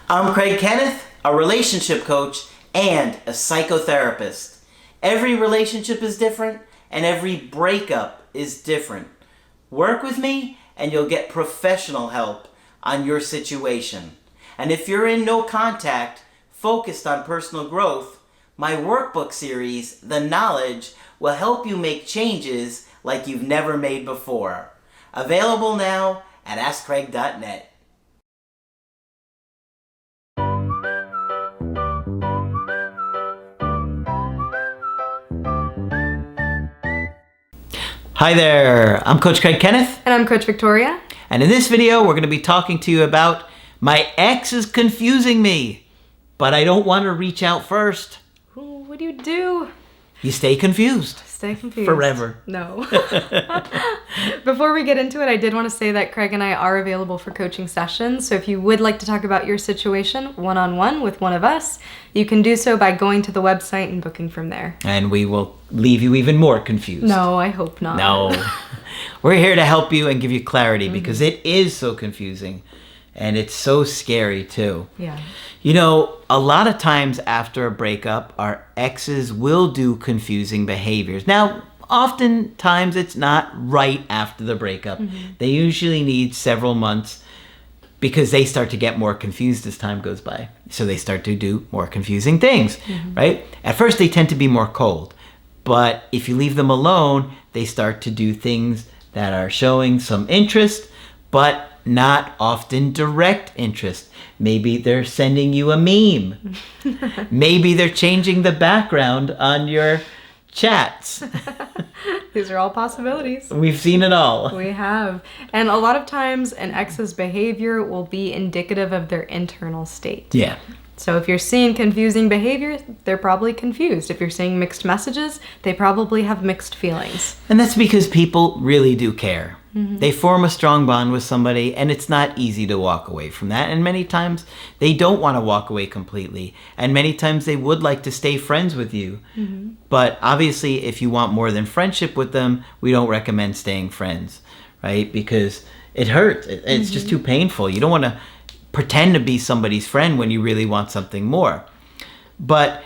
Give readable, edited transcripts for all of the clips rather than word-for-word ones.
I'm Craig Kenneth, a relationship coach and a psychotherapist. Every relationship is different and every breakup is different. Work with me and you'll get professional help on your situation. And if you're in no contact, focused on personal growth, my workbook series, The Knowledge, will help you make changes like you've never made before. Available now at AskCraig.net. Hi there, I'm Coach Craig Kenneth. And I'm Coach Victoria. And in this video, we're going to be talking to you about my ex is confusing me, but I don't want to reach out first. Ooh, what do you do? You stay confused. Stay confused. Forever. No. Before we get into it, I did want to say that Craig and I are available for coaching sessions. So if you would like to talk about your situation one-on-one with one of us, you can do so by going to the website and booking from there. And we will leave you even more confused. No, I hope not. No. We're here to help you and give you clarity because it is so confusing and it's so scary too. Yeah. You know, a lot of times after a breakup, our exes will do confusing behaviors. Now, oftentimes it's not right after the breakup. They usually need several months because they start to get more confused as time goes by. So they start to do more confusing things, right? At first, they tend to be more cold. But if you leave them alone, they start to do things that are showing some interest, but not often direct interest. Maybe they're sending you a meme. Maybe they're changing the background on your chats. These are all possibilities. We've seen it all. We have. And a lot of times an ex's behavior will be indicative of their internal state. Yeah. So if you're seeing confusing behavior, they're probably confused. If you're seeing mixed messages, they probably have mixed feelings. And that's because people really do care. They form a strong bond with somebody, and it's not easy to walk away from that. And many times they don't want to walk away completely. And many times they would like to stay friends with you. But obviously, if you want more than friendship with them, we don't recommend staying friends, right? Because it hurts. It's just too painful. You don't want to pretend to be somebody's friend when you really want something more. But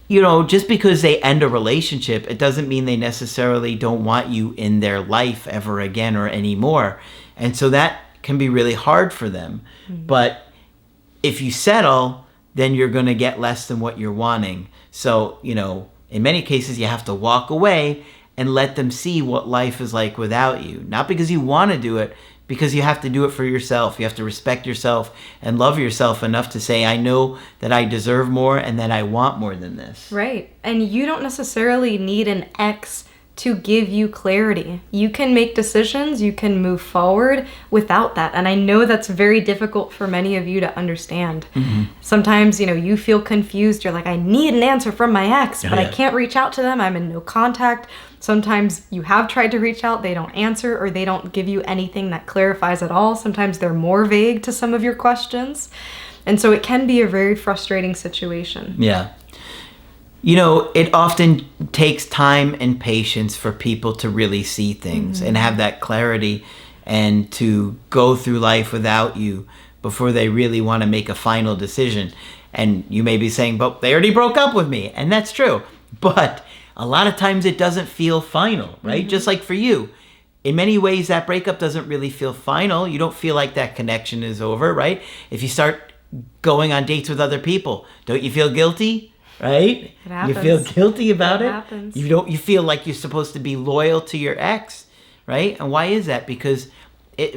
you know, just because they end a relationship, it doesn't mean they necessarily don't want you in their life ever again or anymore. And so that can be really hard for them. But if you settle, then you're going to get less than what you're wanting. So, you know, in many cases, you have to walk away and let them see what life is like without you. Not because you want to do it, because you have to do it for yourself. You have to respect yourself and love yourself enough to say, I know that I deserve more and that I want more than this. Right. And you don't necessarily need an ex to give you clarity. You can make decisions, you can move forward without that. And I know that's very difficult for many of you to understand. Sometimes, you know, you feel confused. You're like, I need an answer from my ex, but I can't reach out to them. I'm in no contact. Sometimes you have tried to reach out, they don't answer, or they don't give you anything that clarifies at all. Sometimes they're more vague to some of your questions. And so it can be a very frustrating situation. Yeah. You know, it often takes time and patience for people to really see things and have that clarity and to go through life without you before they really want to make a final decision. And you may be saying, but they already broke up with me. And that's true. But a lot of times it doesn't feel final, right? Just like for you. In many ways, that breakup doesn't really feel final. You don't feel like that connection is over, right? If you start going on dates with other people, don't you feel guilty? Right? It happens. You feel guilty about it. Happens. You feel like you're supposed to be loyal to your ex, right? And why is that? Because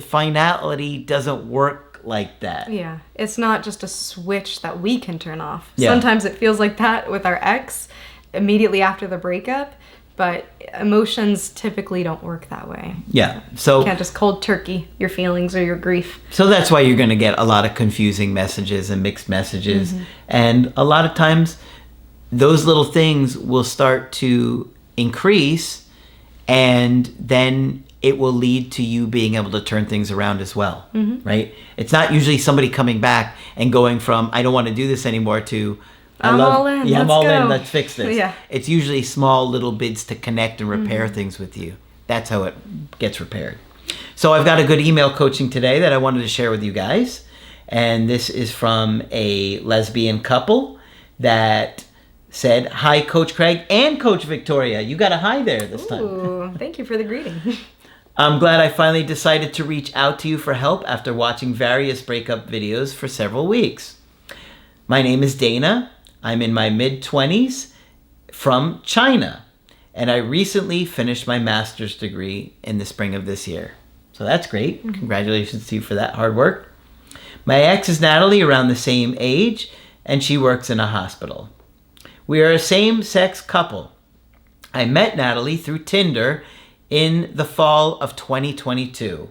finality doesn't work like that. Yeah. It's not just a switch that we can turn off. Yeah. Sometimes it feels like that with our ex immediately after the breakup, but emotions typically don't work that way. Yeah. So You can't just cold turkey your feelings or your grief. So that's why you're going to get a lot of confusing messages and mixed messages. And a lot of times those little things will start to increase, and then it will lead to you being able to turn things around as well, right? It's not usually somebody coming back and going from, I don't want to do this anymore, to, I'm all in. Yeah, I'm Let's all go. in. Let's fix this. Yeah. It's usually small little bids to connect and repair things with you. That's how it gets repaired. So I've got a good email coaching today that I wanted to share with you guys. And this is from a lesbian couple that said, "Hi, Coach Craig and Coach Victoria." You got a hi there this time. Ooh, thank you for the greeting. "I'm glad I finally decided to reach out to you for help after watching various breakup videos for several weeks. My name is Dana. I'm in my mid-20s from China, and I recently finished my master's degree in the spring of this year." So that's great. Mm-hmm. Congratulations to you for that hard work. "My ex is Natalie, around the same age, and she works in a hospital. We are a same-sex couple. I met Natalie through Tinder in the fall of 2022,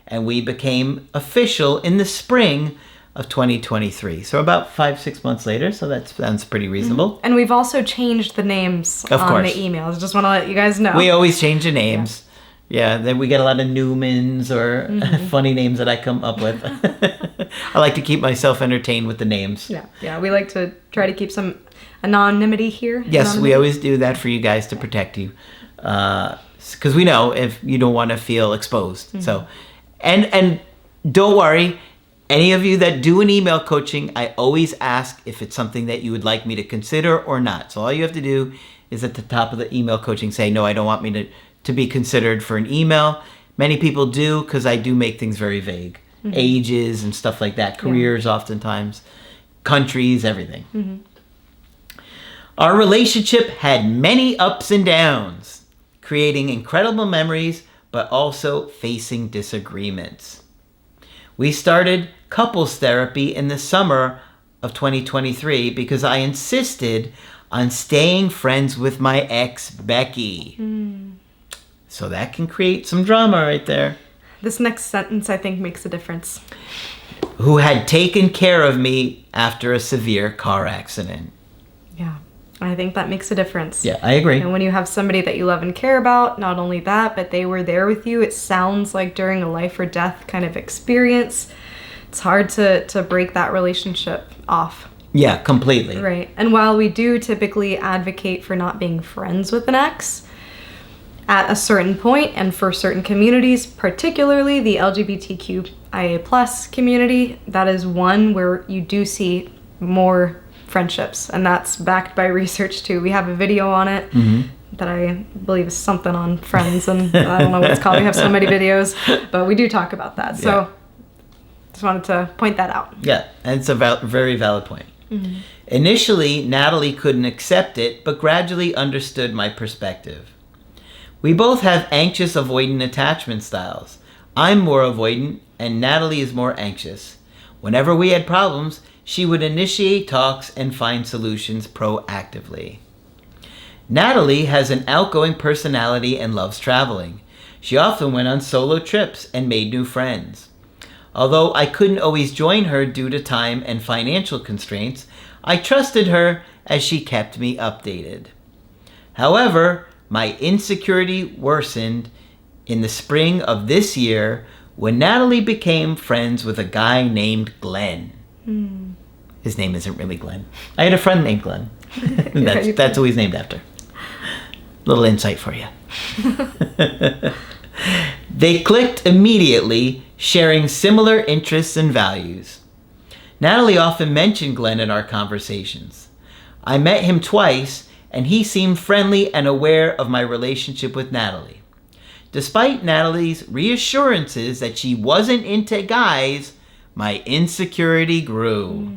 and we became official in the spring of 2023. So about 5-6 months later, so that sounds pretty reasonable. Mm-hmm. And we've also changed the names on the emails. Just want to let you guys know. We always change the names. Yeah, then we get a lot of Newmans or funny names that I come up with. I like to keep myself entertained with the names. Yeah, we like to try to keep some anonymity here. Yes, we always do that for you guys to protect you. Because we know if you don't want to feel exposed. Mm-hmm. So, and don't worry, any of you that do an email coaching, I always ask if it's something that you would like me to consider or not. So all you have to do is at the top of the email coaching say, "No, I don't want me to be considered for an email." Many people do, because I do make things very vague. Mm-hmm. Ages and stuff like that, careers oftentimes, countries, everything. Mm-hmm. "Our relationship had many ups and downs, creating incredible memories, but also facing disagreements. We started couples therapy in the summer of 2023 because I insisted on staying friends with my ex, Becky." So that can create some drama right there. This next sentence, I think, makes a difference. "Who had taken care of me after a severe car accident." Yeah, I think that makes a difference. Yeah, I agree. And when you have somebody that you love and care about, not only that, but they were there with you, it sounds like during a life or death kind of experience, it's hard to break that relationship off. Yeah, completely. Right. And while we do typically advocate for not being friends with an ex, at a certain point and for certain communities, particularly the LGBTQIA+ community, that is one where you do see more friendships, and that's backed by research too. We have a video on it that I believe is something on Friends, and I don't know what it's called. We have so many videos, but we do talk about that. So just wanted to point that out. Yeah, and it's a very valid point. Mm-hmm. "Initially, Natalie couldn't accept it, but gradually understood my perspective. We both have anxious avoidant attachment styles. I'm more avoidant, and Natalie is more anxious. Whenever we had problems, she would initiate talks and find solutions proactively. Natalie has an outgoing personality and loves traveling. She often went on solo trips and made new friends. Although I couldn't always join her due to time and financial constraints, I trusted her as she kept me updated. However, my insecurity worsened in the spring of this year when Natalie became friends with a guy named Glenn." His name isn't really Glenn. I had a friend named Glenn. That's who he's named after. Little insight for you. "They clicked immediately, sharing similar interests and values. Natalie often mentioned Glenn in our conversations. I met him twice, and he seemed friendly and aware of my relationship with Natalie. Despite Natalie's reassurances that she wasn't into guys, my insecurity grew,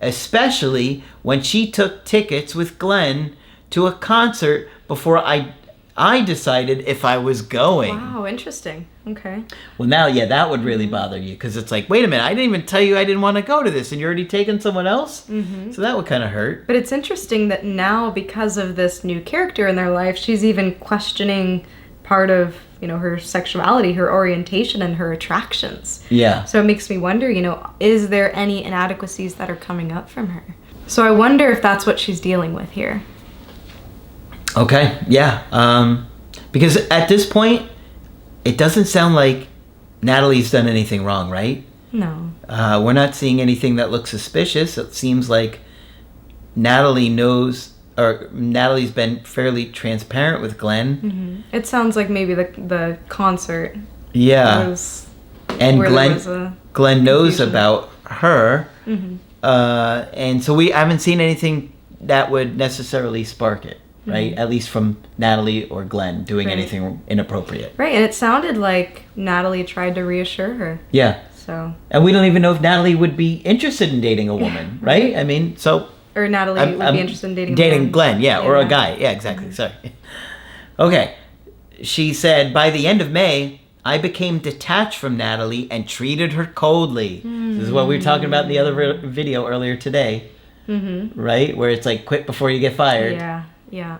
especially when she took tickets with Glenn to a concert before I decided if I was going." Wow, interesting. Okay. Well, now, that would really bother you, because it's like, wait a minute, I didn't even tell you I didn't want to go to this, and you're already taking someone else? Mm-hmm. So that would kind of hurt. But it's interesting that now, because of this new character in their life, she's even questioning part of, her sexuality, her orientation, and her attractions. Yeah. So it makes me wonder, is there any inadequacies that are coming up from her? So I wonder if that's what she's dealing with here. Okay, yeah. Because at this point, it doesn't sound like Natalie's done anything wrong, right? No. We're not seeing anything that looks suspicious. It seems like Natalie knows, or Natalie's been fairly transparent with Glenn. Mm-hmm. It sounds like maybe the concert. Yeah. And Glenn knows about her. And so I haven't seen anything that would necessarily spark it, right? At least from Natalie or Glenn doing anything inappropriate. Right, and it sounded like Natalie tried to reassure her. Yeah. So. And we don't even know if Natalie would be interested in dating a woman, right? I mean, so... Or Natalie would be interested in dating Glenn, or a guy. Yeah, exactly. Sorry. Okay. She said, by the end of May, I became detached from Natalie and treated her coldly. This is what we were talking about in the other video earlier today. Right? Where it's like, quit before you get fired. Yeah.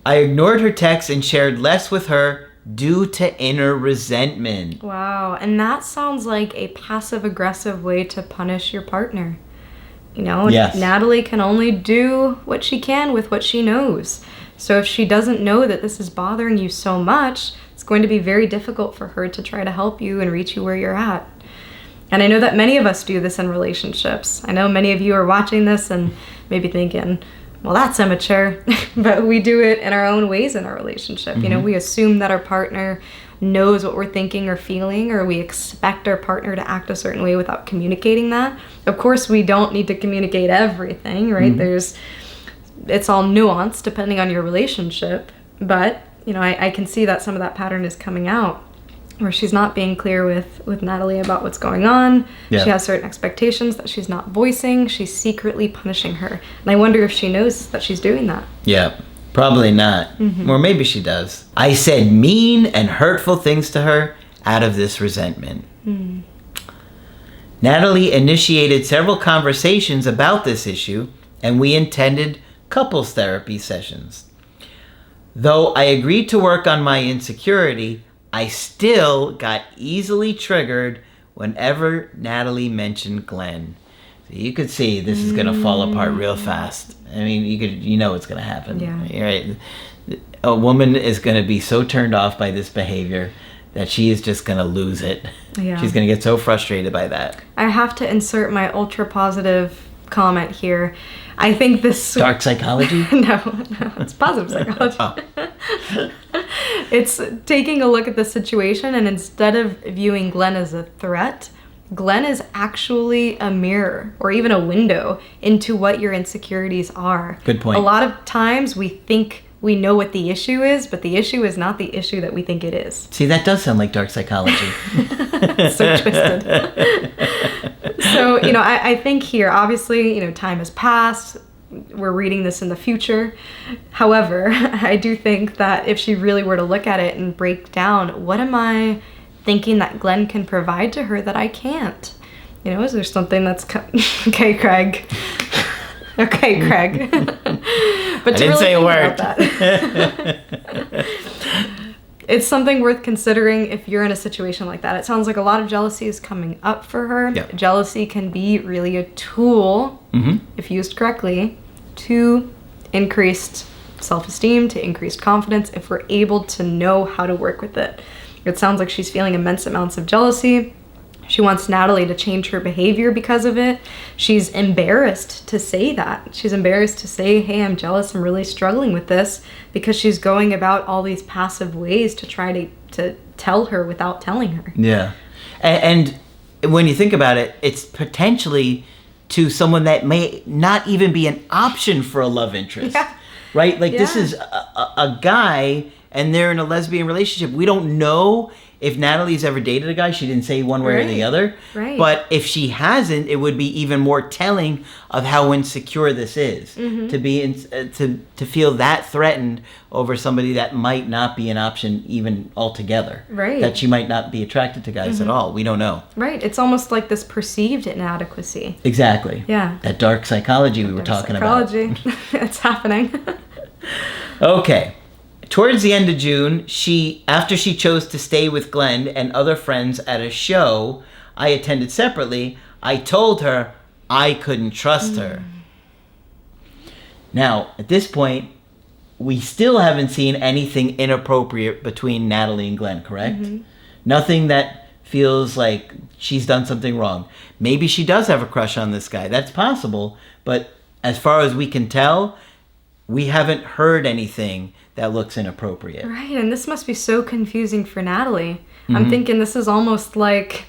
I ignored her texts and shared less with her due to inner resentment. Wow. And that sounds like a passive-aggressive way to punish your partner. You know, Natalie can only do what she can with what she knows. So if she doesn't know that this is bothering you so much, it's going to be very difficult for her to try to help you and reach you where you're at. And I know that many of us do this in relationships. I know many of you are watching this and maybe thinking, well, that's immature. But we do it in our own ways in our relationship. You know, we assume that our partner knows what we're thinking or feeling, or we expect our partner to act a certain way without communicating that. Of course, we don't need to communicate everything, right? It's all nuanced depending on your relationship. But, you know, I can see that some of that pattern is coming out, where she's not being clear with Natalie about what's going on. She has certain expectations that she's not voicing. She's secretly punishing her. And I wonder if she knows that she's doing that. Yeah. Probably not. Or maybe she does. I said mean and hurtful things to her out of this resentment. Natalie initiated several conversations about this issue, and we intended couples therapy sessions. Though I agreed to work on my insecurity, I still got easily triggered whenever Natalie mentioned Glenn. So you could see this is going to fall apart real fast. I mean, you know it's going to happen. Yeah. Right? A woman is going to be so turned off by this behavior that she is just going to lose it. Yeah. She's going to get so frustrated by that. I have to insert my ultra positive comment here. I think this... Dark psychology? No, it's positive psychology. It's taking a look at the situation, and instead of viewing Glenn as a threat, Glenn is actually a mirror or even a window into what your insecurities are. Good point. A lot of times we think we know what the issue is, but the issue is not the issue that we think it is. See, that does sound like dark psychology. So twisted. So, you know, I think here, obviously, you know, time has passed. We're reading this in the future. However, I do think that if she really were to look at it and break down, what am I thinking that Glenn can provide to her that I can't? You know, is there something that's... Okay, Craig. Okay, Craig. But I didn't say a word. It's something worth considering if you're in a situation like that. It sounds like a lot of jealousy is coming up for her. Yep. Jealousy can be really a tool, if used correctly, to increased self-esteem, to increased confidence, if we're able to know how to work with it. It sounds like she's feeling immense amounts of jealousy. She wants Natalie to change her behavior because of it. She's embarrassed to say that. She's embarrassed to say, hey, I'm jealous, I'm really struggling with this, because she's going about all these passive ways to try to tell her without telling her. Yeah. And when you think about it, it's potentially to someone that may not even be an option for a love interest. Yeah. Right? Like this is a guy and they're in a lesbian relationship. We don't know if Natalie's ever dated a guy. She didn't say one way or the other. Right. But if she hasn't, it would be even more telling of how insecure this is. To be to feel that threatened over somebody that might not be an option even altogether. Right. That she might not be attracted to guys at all. We don't know. Right. It's almost like this perceived inadequacy. Exactly. Yeah. That dark psychology we were talking about. It's happening. Okay. Towards the end of June, after she chose to stay with Glenn and other friends at a show I attended separately, I told her I couldn't trust her. Now, at this point, we still haven't seen anything inappropriate between Natalie and Glenn, correct? Nothing that feels like she's done something wrong. Maybe she does have a crush on this guy. That's possible. But as far as we can tell, we haven't heard anything that looks inappropriate. Right, and this must be so confusing for Natalie. I'm thinking this is almost like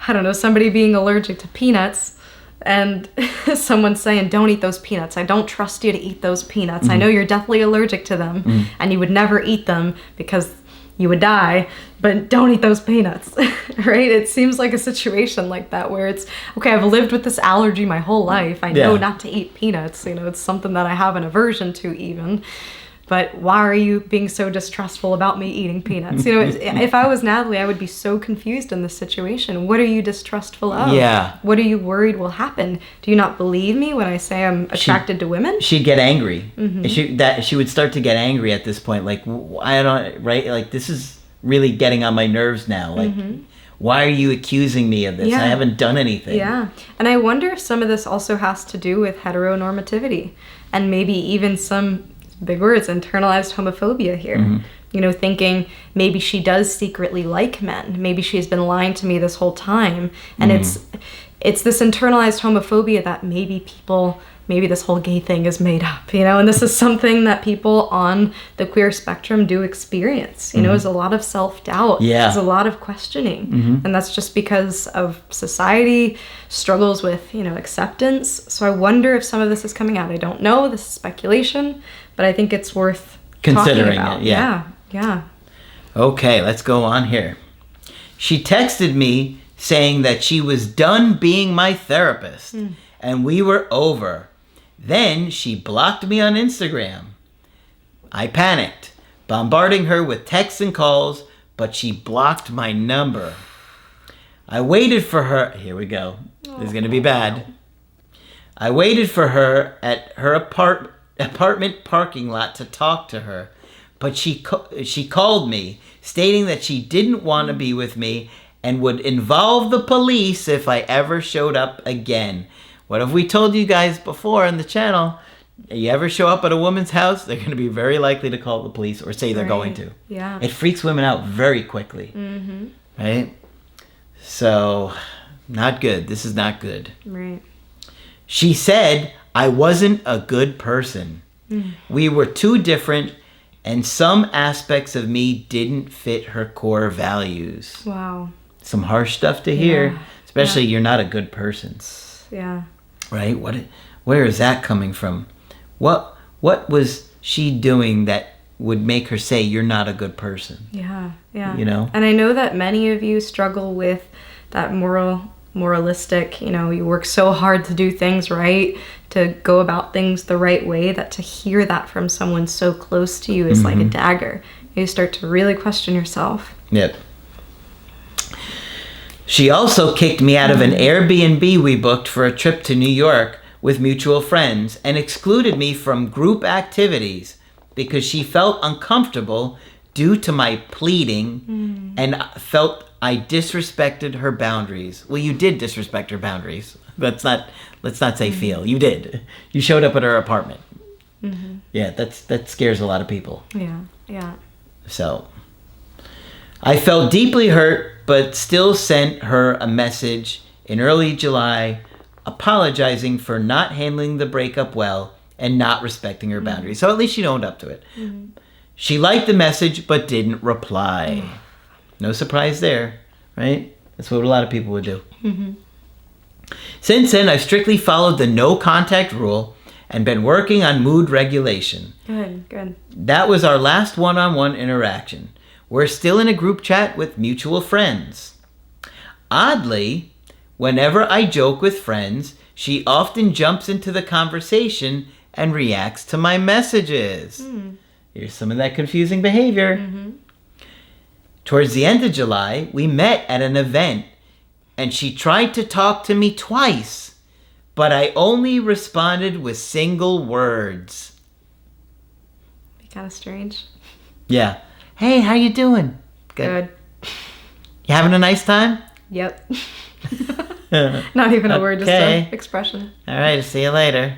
I don't know, somebody being allergic to peanuts and someone saying, don't eat those peanuts. I don't trust you to eat those peanuts. I know you're deathly allergic to them and you would never eat them because you would die, but don't eat those peanuts, right? It seems like a situation like that where it's, okay, I've lived with this allergy my whole life. I know not to eat peanuts. You know, it's something that I have an aversion to even. But why are you being so distrustful about me eating peanuts? You know, if I was Natalie, I would be so confused in this situation. What are you distrustful of? Yeah. What are you worried will happen? Do you not believe me when I say I'm attracted to women? She'd get angry. She would start to get angry at this point. Like, I don't, right? Like, this is really getting on my nerves now. Like, why are you accusing me of this? Yeah. I haven't done anything. Yeah. And I wonder if some of this also has to do with heteronormativity and maybe even some, big words, internalized homophobia here. You know, thinking maybe she does secretly like men. Maybe she's been lying to me this whole time. And it's this internalized homophobia that maybe this whole gay thing is made up, you know, and this is something that people on the queer spectrum do experience, you know, is a lot of self-doubt, there's a lot of questioning, and that's just because of society struggles with, you know, acceptance. So I wonder if some of this is coming out. I don't know, this is speculation, but I think it's worth considering talking about. it. Yeah. Okay, let's go on here. She texted me saying that she was done being my therapist and we were over. Then she blocked me on Instagram. I panicked, bombarding her with texts and calls, but she blocked my number. I waited for her. Here we go. This is going to be bad. I waited for her at her apartment parking lot to talk to her, but she called me, stating that she didn't want to be with me and would involve the police if I ever showed up again. What have we told you guys before on the channel? You ever show up at a woman's house, they're going to be very likely to call the police or say they're going to. Yeah. It freaks women out very quickly. Right? So, not good. This is not good. Right. She said I wasn't a good person. We were too different, and some aspects of me didn't fit her core values. Wow. Some harsh stuff to hear, especially you're not a good person. Yeah. Right? Where is that coming from? What was she doing that would make her say you're not a good person? Yeah. You know? And I know that many of you struggle with that moralistic, you know, you work so hard to do things right, to go about things the right way, that to hear that from someone so close to you is like a dagger. You start to really question yourself. Yep. She also kicked me out of an Airbnb we booked for a trip to New York with mutual friends and excluded me from group activities because she felt uncomfortable due to my pleading and felt I disrespected her boundaries. Well, you did disrespect her boundaries. Let's not say feel. You did. You showed up at her apartment. Yeah, that scares a lot of people. Yeah. So, I felt deeply hurt, but still sent her a message in early July apologizing for not handling the breakup well and not respecting her boundaries. So at least she owned up to it. She liked the message, but didn't reply. No surprise there, right? That's what a lot of people would do. Since then, I've strictly followed the no contact rule and been working on mood regulation. Good. That was our last one-on-one interaction. We're still in a group chat with mutual friends. Oddly, whenever I joke with friends, she often jumps into the conversation and reacts to my messages. Here's some of that confusing behavior. Towards the end of July, we met at an event, and she tried to talk to me twice, but I only responded with single words. Be kind of strange. Yeah. Hey, how you doing? Good. You having a nice time? Yep. Not even a word, just an expression. All right, see you later.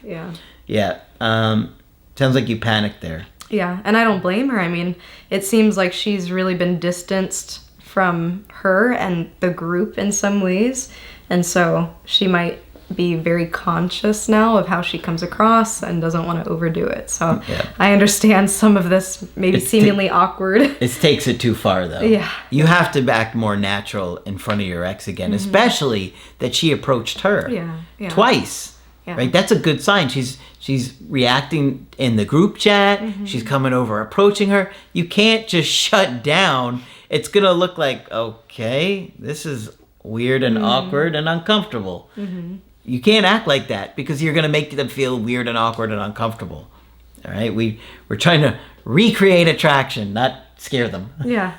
Yeah. Sounds like you panicked there. Yeah, and I don't blame her. I mean, it seems like she's really been distanced from her and the group in some ways, and so she might be very conscious now of how she comes across and doesn't want to overdo it. So I understand some of this maybe seemingly awkward. It takes it too far, though. Yeah. You have to act more natural in front of your ex again, especially that she approached her twice. Yeah. Right? That's a good sign. She's reacting in the group chat. She's coming over, approaching her. You can't just shut down. It's going to look like, okay, this is weird and awkward and uncomfortable. You can't act like that because you're going to make them feel weird and awkward and uncomfortable. All right? We're trying to recreate attraction, not scare them. Yeah.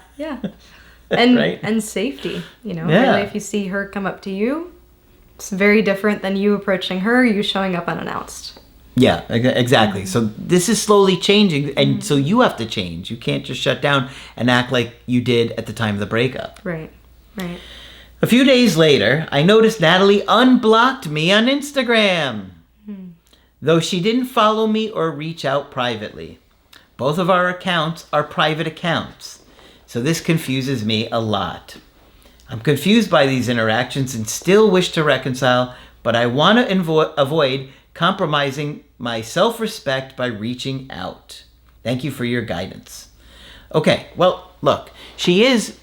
And right? And safety, really, if you see her come up to you, it's very different than you approaching her, you showing up unannounced. Yeah, exactly. So this is slowly changing, and so you have to change. You can't just shut down and act like you did at the time of the breakup. Right. A few days later, I noticed Natalie unblocked me on Instagram, though she didn't follow me or reach out privately. Both of our accounts are private accounts, so this confuses me a lot. I'm confused by these interactions and still wish to reconcile, but I want to avoid compromising my self-respect by reaching out. Thank you for your guidance. Okay, well, look, she is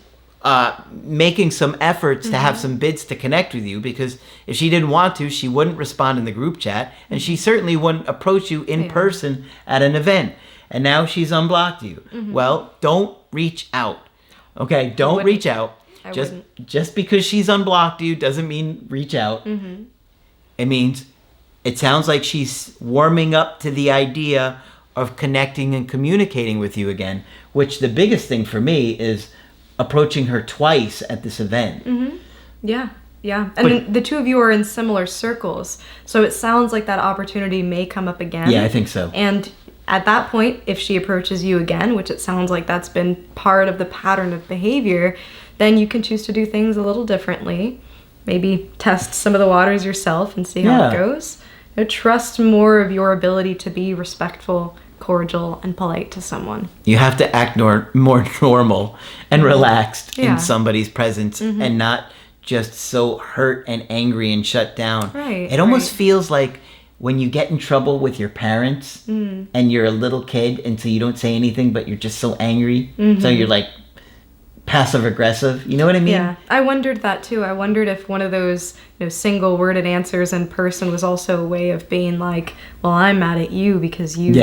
making some efforts to have some bids to connect with you, because if she didn't want to, she wouldn't respond in the group chat, and she certainly wouldn't approach you in person at an event. And now she's unblocked you. Well, don't reach out. Okay, don't reach out. Just because she's unblocked you doesn't mean reach out. It means it sounds like she's warming up to the idea of connecting and communicating with you again, which the biggest thing for me is approaching her twice at this event. Yeah. And the two of you are in similar circles, so it sounds like that opportunity may come up again. Yeah, I think so. And at that point, if she approaches you again, which it sounds like that's been part of the pattern of behavior, then you can choose to do things a little differently. Maybe test some of the waters yourself and see how it goes. Trust more of your ability to be respectful, cordial, and polite to someone. You have to act more normal and relaxed in somebody's presence and not just so hurt and angry and shut down. It almost feels like when you get in trouble with your parents and you're a little kid, and so you don't say anything, but you're just so angry. So you're like passive aggressive. You know what I mean? Yeah, I wondered that too. I wondered if one of those single worded answers in person was also a way of being like, well, I'm mad at you because you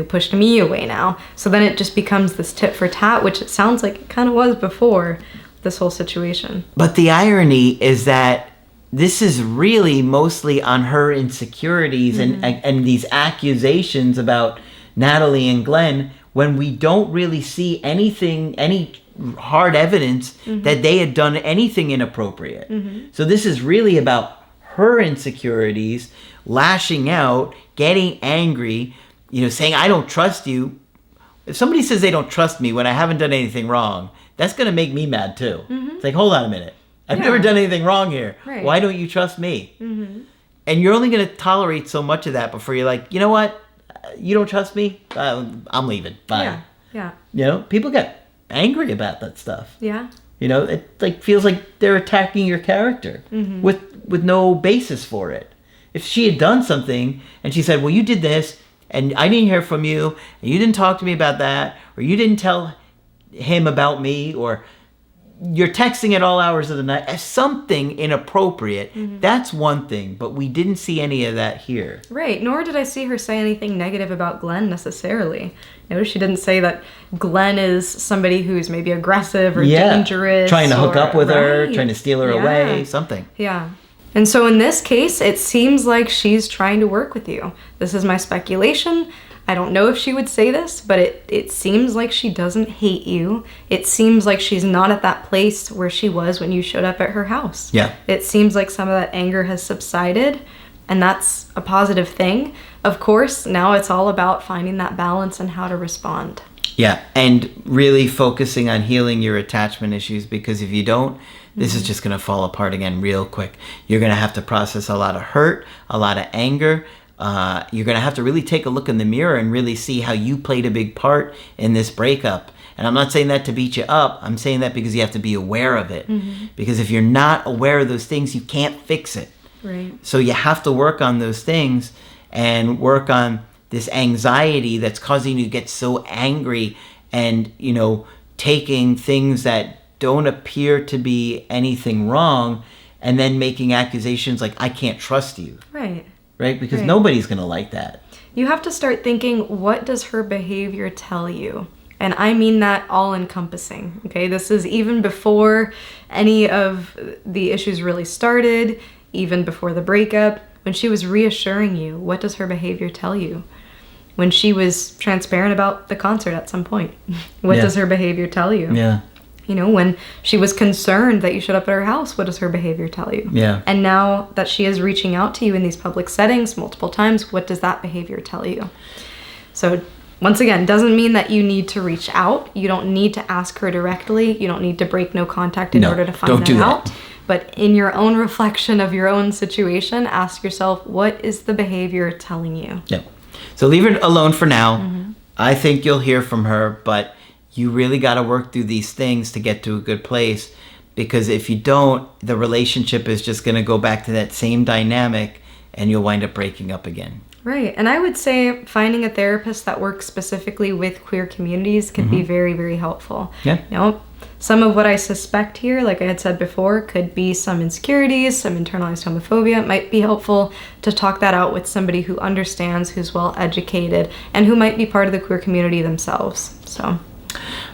pushed me away now. So then it just becomes this tit for tat, which it sounds like it kind of was before this whole situation. But the irony is that this is really mostly on her insecurities and these accusations about Natalie and Glenn, when we don't really see any hard evidence that they had done anything inappropriate. So this is really about her insecurities, lashing out, getting angry, saying, I don't trust you. If somebody says they don't trust me when I haven't done anything wrong, that's going to make me mad too. It's like, hold on a minute. I've never done anything wrong here. Why don't you trust me? And you're only going to tolerate so much of that before you're like, you know what? You don't trust me? I'm leaving. Bye. Yeah. People get angry about that stuff. Yeah. It feels like they're attacking your character with no basis for it. If she had done something and she said, well, you did this and I didn't hear from you and you didn't talk to me about that, or you didn't tell him about me, or you're texting at all hours of the night, something inappropriate, that's one thing, but we didn't see any of that here. Right, nor did I see her say anything negative about Glenn necessarily. She didn't say that Glenn is somebody who's maybe aggressive or dangerous. Trying to hook up with her, trying to steal her away, something. Yeah. And so in this case, it seems like she's trying to work with you. This is my speculation. I don't know if she would say this, but it seems like she doesn't hate you. It seems like she's not at that place where she was when you showed up at her house. Yeah. It seems like some of that anger has subsided, and that's a positive thing. Of course, now it's all about finding that balance and how to respond. Yeah, and really focusing on healing your attachment issues, because if you don't, this is just going to fall apart again real quick. You're going to have to process a lot of hurt, a lot of anger. You're going to have to really take a look in the mirror and really see how you played a big part in this breakup. And I'm not saying that to beat you up. I'm saying that because you have to be aware of it. Because if you're not aware of those things, you can't fix it. Right. So you have to work on those things and work on this anxiety that's causing you to get so angry and, taking things that don't appear to be anything wrong and then making accusations like, I can't trust you. Right. Right? Because Right. nobody's going to like that. You have to start thinking, what does her behavior tell you? And I mean that all encompassing. Okay, this is even before any of the issues really started, even before the breakup. When she was reassuring you, what does her behavior tell you? When she was transparent about the concert at some point, what Yeah. does her behavior tell you? Yeah. When she was concerned that you showed up at her house, what does her behavior tell you? Yeah. And now that she is reaching out to you in these public settings multiple times, what does that behavior tell you? So once again, doesn't mean that you need to reach out. You don't need to ask her directly. You don't need to break no contact in order to find don't do that that. out. But in your own reflection of your own situation, ask yourself, what is the behavior telling you? Yep. So leave her alone for now. I think you'll hear from her, but you really got to work through these things to get to a good place, because if you don't, the relationship is just going to go back to that same dynamic and you'll wind up breaking up again. Right. And I would say finding a therapist that works specifically with queer communities could be very, very helpful. Yeah. Some of what I suspect here, like I had said before, could be some insecurities, some internalized homophobia. It might be helpful to talk that out with somebody who understands, who's well educated, and who might be part of the queer community themselves. So.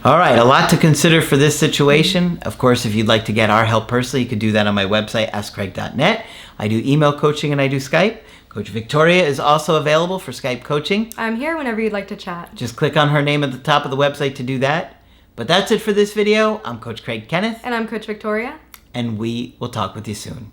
All right, a lot to consider for this situation. Of course, if you'd like to get our help personally, you could do that on my website, askcraig.net. I do email coaching and I do Skype. Coach Victoria is also available for Skype coaching. I'm here whenever you'd like to chat. Just click on her name at the top of the website to do that. But that's it for this video. I'm Coach Craig Kenneth. And I'm Coach Victoria. And we will talk with you soon.